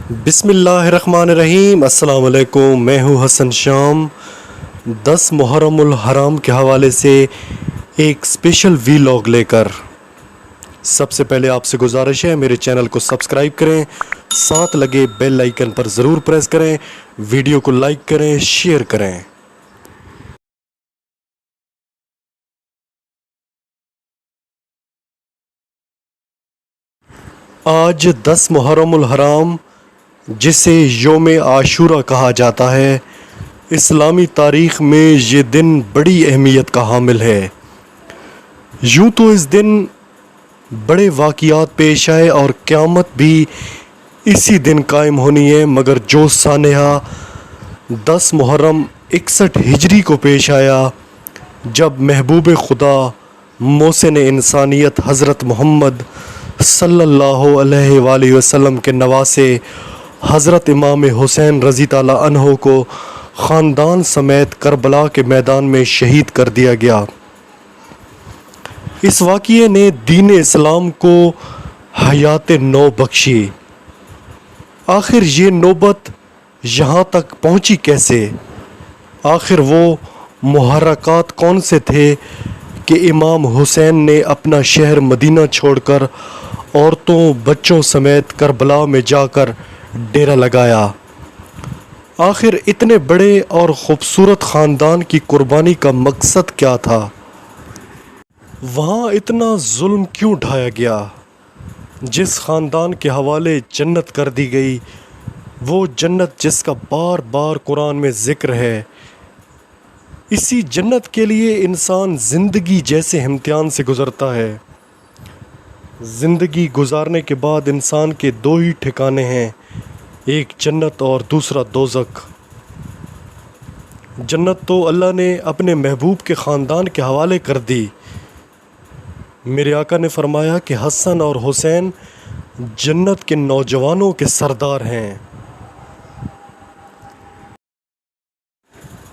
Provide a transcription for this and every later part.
بسم اللہ الرحمن الرحیم۔ السلام علیکم، میں ہوں حسن شام۔ 10 محرم الحرام کے حوالے سے ایک اسپیشل ویلاگ لے کر سب سے پہلے آپ سے گزارش ہے میرے چینل کو سبسکرائب کریں، ساتھ لگے بیل آئیکن پر ضرور پریس کریں، ویڈیو کو لائک کریں، شیئر کریں۔ آج 10 محرم الحرام، جسے یوم عاشورہ کہا جاتا ہے، اسلامی تاریخ میں یہ دن بڑی اہمیت کا حامل ہے۔ یوں تو اس دن بڑے واقعات پیش آئے اور قیامت بھی اسی دن قائم ہونی ہے، مگر جو سانحہ 10 محرم 61 ہجری کو پیش آیا، جب محبوب خدا محسن انسانیت حضرت محمد صلی اللہ علیہ وآلہ وسلم کے نواسے حضرت امام حسین رضی تعالیٰ عنہ کو خاندان سمیت کربلا کے میدان میں شہید کر دیا گیا۔ اس واقعے نے دین اسلام کو حیات نو بخشی۔ آخر یہ نوبت یہاں تک پہنچی کیسے؟ آخر وہ محرکات کون سے تھے کہ امام حسین نے اپنا شہر مدینہ چھوڑ کر عورتوں بچوں سمیت کربلا میں جا کر ڈیرا لگایا؟ آخر اتنے بڑے اور خوبصورت خاندان کی قربانی کا مقصد کیا تھا؟ وہاں اتنا ظلم کیوں ڈھایا گیا؟ جس خاندان کے حوالے جنت کر دی گئی، وہ جنت جس کا بار بار قرآن میں ذکر ہے، اسی جنت کے لیے انسان زندگی جیسے امتحان سے گزرتا ہے۔ زندگی گزارنے کے بعد انسان کے دو ہی ٹھکانے ہیں، ایک جنت اور دوسرا دوزخ۔ جنت تو اللہ نے اپنے محبوب کے خاندان کے حوالے کر دی۔ میرے آقا نے فرمایا کہ حسن اور حسین جنت کے نوجوانوں کے سردار ہیں۔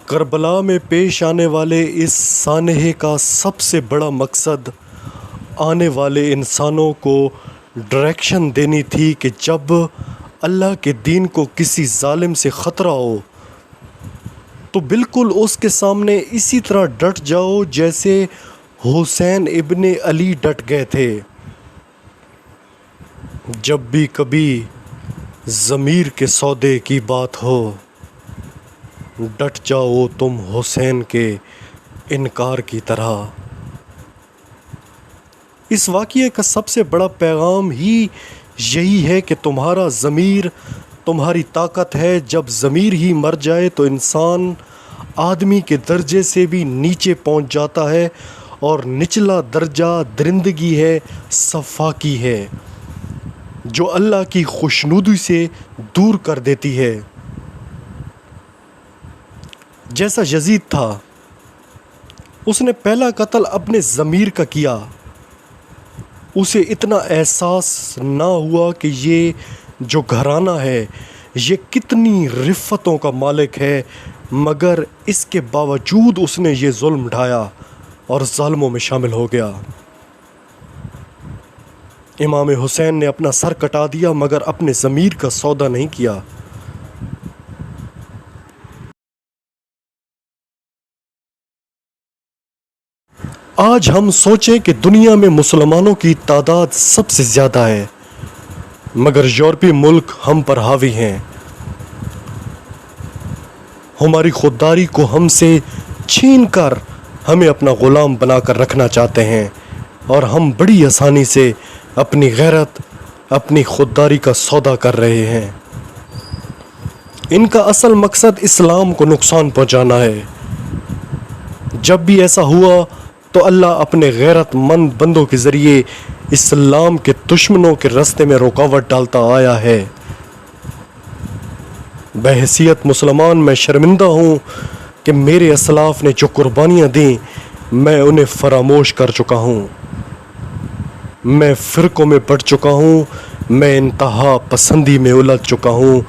کربلا میں پیش آنے والے اس سانحے کا سب سے بڑا مقصد آنے والے انسانوں کو ڈائریکشن دینی تھی کہ جب اللہ کے دین کو کسی ظالم سے خطرہ ہو تو بالکل اس کے سامنے اسی طرح ڈٹ جاؤ جیسے حسین ابن علی ڈٹ گئے تھے۔ جب بھی کبھی ضمیر کے سودے کی بات ہو، ڈٹ جاؤ تم حسین کے انکار کی طرح۔ اس واقعے کا سب سے بڑا پیغام ہی یہی ہے کہ تمہارا ضمیر تمہاری طاقت ہے۔ جب ضمیر ہی مر جائے تو انسان آدمی کے درجے سے بھی نیچے پہنچ جاتا ہے، اور نچلا درجہ درندگی ہے، صفاکی ہے، جو اللہ کی خوشنودی سے دور کر دیتی ہے۔ جیسا یزید تھا، اس نے پہلا قتل اپنے ضمیر کا کیا۔ اسے اتنا احساس نہ ہوا کہ یہ جو گھرانہ ہے یہ کتنی رفتوں کا مالک ہے، مگر اس کے باوجود اس نے یہ ظلم ڈھایا اور ظالموں میں شامل ہو گیا۔ امام حسین نے اپنا سر کٹا دیا مگر اپنے ضمیر کا سودا نہیں کیا۔ آج ہم سوچیں کہ دنیا میں مسلمانوں کی تعداد سب سے زیادہ ہے، مگر یورپی ملک ہم پر حاوی ہیں، ہماری خودداری کو ہم سے چھین کر ہمیں اپنا غلام بنا کر رکھنا چاہتے ہیں، اور ہم بڑی آسانی سے اپنی غیرت، اپنی خودداری کا سودا کر رہے ہیں۔ ان کا اصل مقصد اسلام کو نقصان پہنچانا ہے۔ جب بھی ایسا ہوا تو اللہ اپنے غیرت مند بندوں کے ذریعے اسلام کے دشمنوں کے راستے میں رکاوٹ ڈالتا آیا ہے۔ بحیثیت مسلمان میں شرمندہ ہوں کہ میرے اسلاف نے جو قربانیاں دیں میں انہیں فراموش کر چکا ہوں۔ میں فرقوں میں بٹ چکا ہوں، میں انتہا پسندی میں الجھ چکا ہوں۔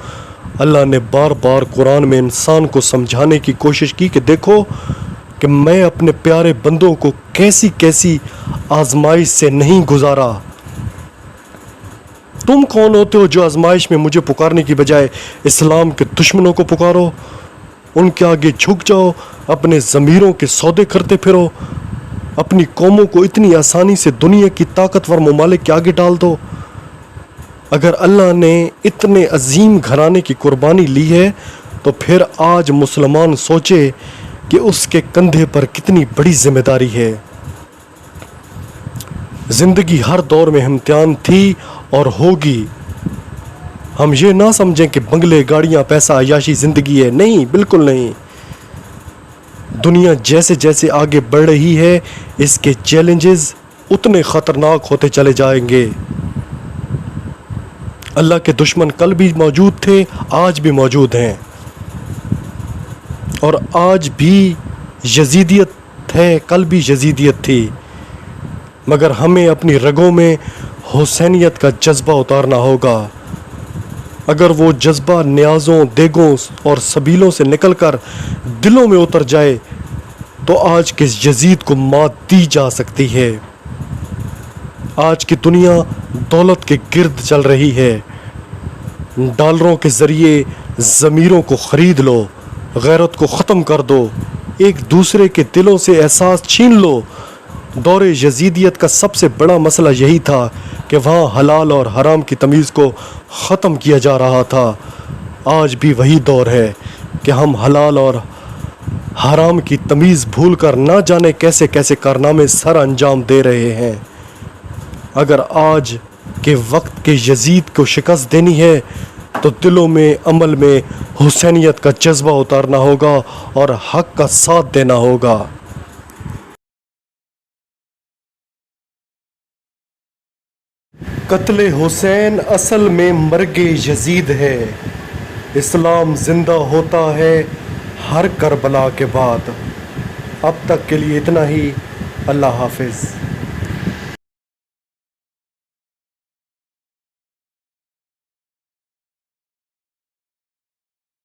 اللہ نے بار بار قرآن میں انسان کو سمجھانے کی کوشش کی کہ دیکھو کہ میں اپنے پیارے بندوں کو کیسی کیسی آزمائش سے نہیں گزارا۔ تم کون ہوتے ہو جو آزمائش میں مجھے پکارنے کی بجائے اسلام کے دشمنوں کو پکارو؟ ان کے آگے جھک جاؤ، اپنے ضمیروں کے سودے کرتے پھرو، اپنی قوموں کو اتنی آسانی سے دنیا کی طاقتور ممالک کے آگے ڈال دو۔ اگر اللہ نے اتنے عظیم گھرانے کی قربانی لی ہے تو پھر آج مسلمان سوچے کہ اس کے کندھے پر کتنی بڑی ذمہ داری ہے۔ زندگی ہر دور میں امتحان تھی اور ہوگی۔ ہم یہ نہ سمجھیں کہ بنگلے، گاڑیاں، پیسہ، عیاشی زندگی ہے، نہیں، بالکل نہیں۔ دنیا جیسے جیسے آگے بڑھ رہی ہے اس کے چیلنجز اتنے خطرناک ہوتے چلے جائیں گے۔ اللہ کے دشمن کل بھی موجود تھے، آج بھی موجود ہیں، اور آج بھی یزیدیت ہے، کل بھی یزیدیت تھی، مگر ہمیں اپنی رگوں میں حسینیت کا جذبہ اتارنا ہوگا۔ اگر وہ جذبہ نیازوں، دیگوں اور سبیلوں سے نکل کر دلوں میں اتر جائے تو آج کے یزید کو مات دی جا سکتی ہے۔ آج کی دنیا دولت کے گرد چل رہی ہے۔ ڈالروں کے ذریعے ضمیروں کو خرید لو، غیرت کو ختم کر دو، ایک دوسرے کے دلوں سے احساس چھین لو۔ دور یزیدیت کا سب سے بڑا مسئلہ یہی تھا کہ وہاں حلال اور حرام کی تمیز کو ختم کیا جا رہا تھا۔ آج بھی وہی دور ہے کہ ہم حلال اور حرام کی تمیز بھول کر نہ جانے کیسے کیسے کارنامے سر انجام دے رہے ہیں۔ اگر آج کے وقت کے یزید کو شکست دینی ہے تو دلوں میں، عمل میں حسینیت کا جذبہ اتارنا ہوگا اور حق کا ساتھ دینا ہوگا۔ قتل حسین اصل میں مرگ یزید ہے۔ اسلام زندہ ہوتا ہے ہر کربلا کے بعد۔ اب تک کے لیے اتنا ہی۔ اللہ حافظ۔